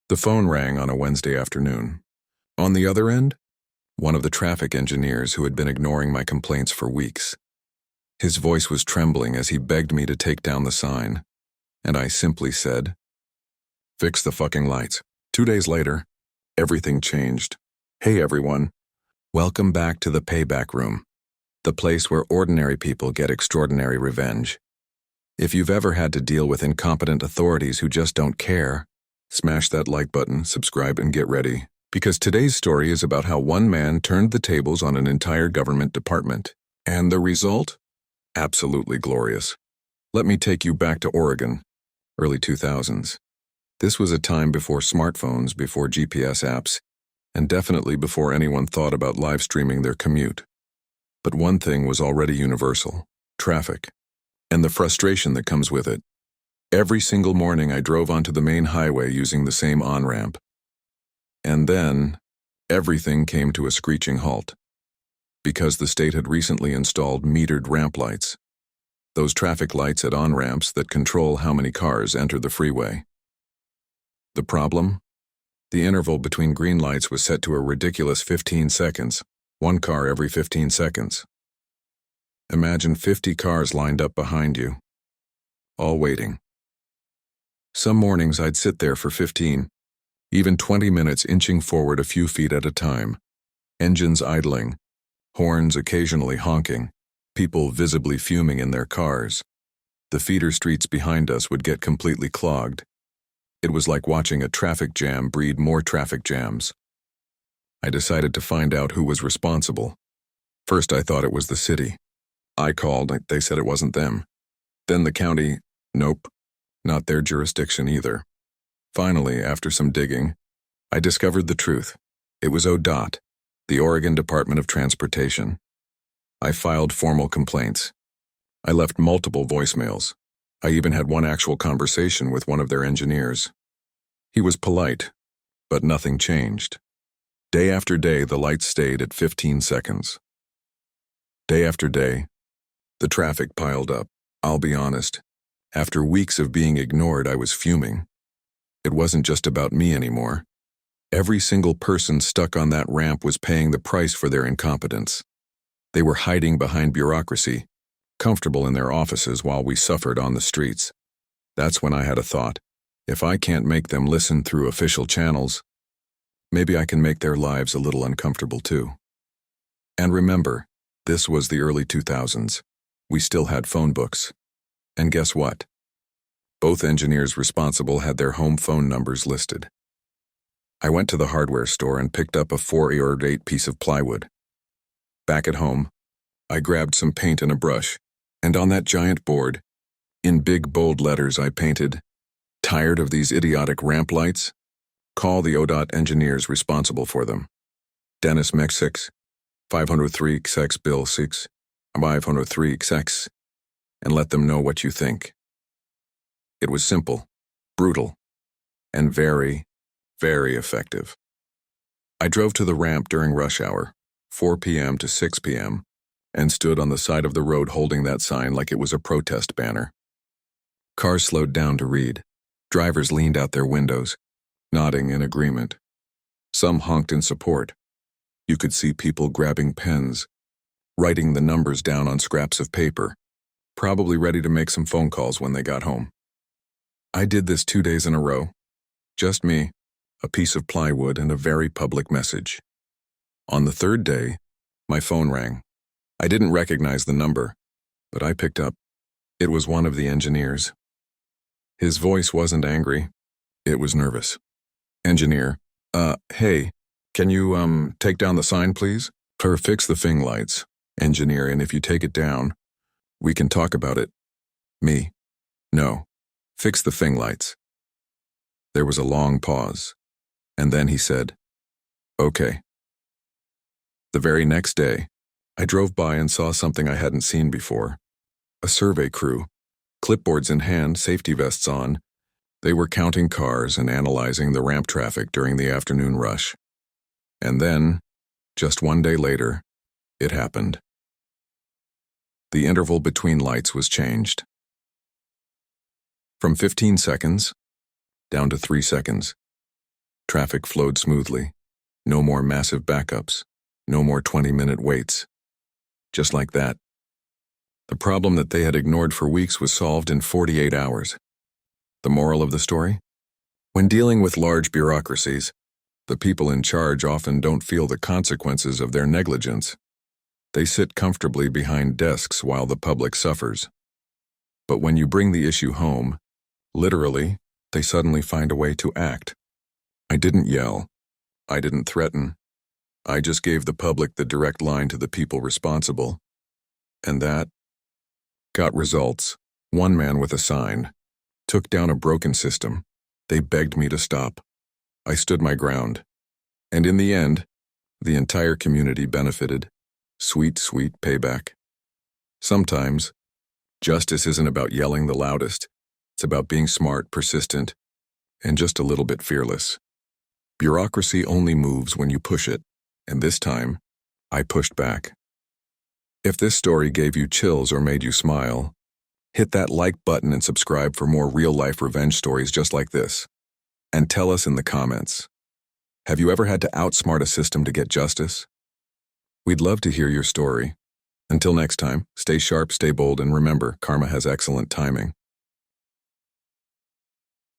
The phone rang on a Wednesday afternoon. On the other end, one of the traffic engineers who had been ignoring my complaints for weeks. His voice was trembling as he begged me to take down the sign, and I simply said, "Fix the fucking lights." 2 days later, everything changed. Hey everyone, welcome back to the Payback Room, the place where ordinary people get extraordinary revenge. If you've ever had to deal with incompetent authorities who just don't care, smash that like button, subscribe, and get ready, because today's story is about how one man turned the tables on an entire government department. And the result? Absolutely glorious. Let me take you back to Oregon, early 2000s. This was a time before smartphones, before GPS apps, and definitely before anyone thought about live streaming their commute. But one thing was already universal: traffic, and the frustration that comes with it. Every single morning I drove onto the main highway using the same on-ramp. And then, everything came to a screeching halt. Because the state had recently installed metered ramp lights. Those traffic lights at on-ramps that control how many cars enter the freeway. The problem? The interval between green lights was set to a ridiculous 15 seconds, one car every 15 seconds. Imagine 50 cars lined up behind you, all waiting. Some mornings I'd sit there for 15, even 20 minutes, inching forward a few feet at a time, engines idling, horns occasionally honking, people visibly fuming in their cars. The feeder streets behind us would get completely clogged. It was like watching a traffic jam breed more traffic jams. I decided to find out who was responsible. First I thought it was the city. I called, they said it wasn't them. Then the county, nope, not their jurisdiction either. Finally, after some digging, I discovered the truth. It was ODOT, the Oregon Department of Transportation. I filed formal complaints. I left multiple voicemails. I even had one actual conversation with one of their engineers. He was polite, but nothing changed. Day after day, the lights stayed at 15 seconds. Day after day, the traffic piled up. I'll be honest, after weeks of being ignored, I was fuming. It wasn't just about me anymore. Every single person stuck on that ramp was paying the price for their incompetence. They were hiding behind bureaucracy, comfortable in their offices while we suffered on the streets. That's when I had a thought. If I can't make them listen through official channels, maybe I can make their lives a little uncomfortable too. And remember, this was the early 2000s. We still had phone books. And guess what? Both engineers responsible had their home phone numbers listed. I went to the hardware store and picked up a 4x8 piece of plywood. Back at home, I grabbed some paint and a brush, and on that giant board, in big bold letters, I painted, "Tired of these idiotic ramp lights? Call the ODOT engineers responsible for them. Dennis Mech 6, 503 XX Bill 6, 503 XX, and let them know what you think." It was simple, brutal, and very, very effective. I drove to the ramp during rush hour, 4 p.m. to 6 p.m., and stood on the side of the road holding that sign like it was a protest banner. Cars slowed down to read. Drivers leaned out their windows, nodding in agreement. Some honked in support. You could see people grabbing pens, writing the numbers down on scraps of paper, probably ready to make some phone calls when they got home. I did this 2 days in a row. Just me, a piece of plywood, and a very public message. On the third day, my phone rang. I didn't recognize the number, but I picked up. It was one of the engineers. His voice wasn't angry. It was nervous. "Engineer, hey, can you, take down the sign, please?" "Fix the thing lights, engineer, and if you take it down, we can talk about it." Me. "No. Fix the thing lights." There was a long pause, and then he said, "Okay." The very next day, I drove by and saw something I hadn't seen before. A survey crew, clipboards in hand, safety vests on. They were counting cars and analyzing the ramp traffic during the afternoon rush. And then, just 1 day later, it happened. The interval between lights was changed. From 15 seconds down to 3 seconds. Traffic flowed smoothly. No more massive backups. No more 20-minute waits. Just like that. The problem that they had ignored for weeks was solved in 48 hours. The moral of the story? When dealing with large bureaucracies, the people in charge often don't feel the consequences of their negligence. They sit comfortably behind desks while the public suffers. But when you bring the issue home, literally, they suddenly find a way to act. I didn't yell. I didn't threaten. I just gave the public the direct line to the people responsible. And that got results. One man with a sign took down a broken system. They begged me to stop. I stood my ground. And in the end, the entire community benefited. Sweet, sweet payback. Sometimes, justice isn't about yelling the loudest. It's about being smart, persistent, and just a little bit fearless. Bureaucracy only moves when you push it, and this time, I pushed back. If this story gave you chills or made you smile, hit that like button and subscribe for more real-life revenge stories just like this. And tell us in the comments, have you ever had to outsmart a system to get justice? We'd love to hear your story. Until next time, stay sharp, stay bold, and remember, karma has excellent timing.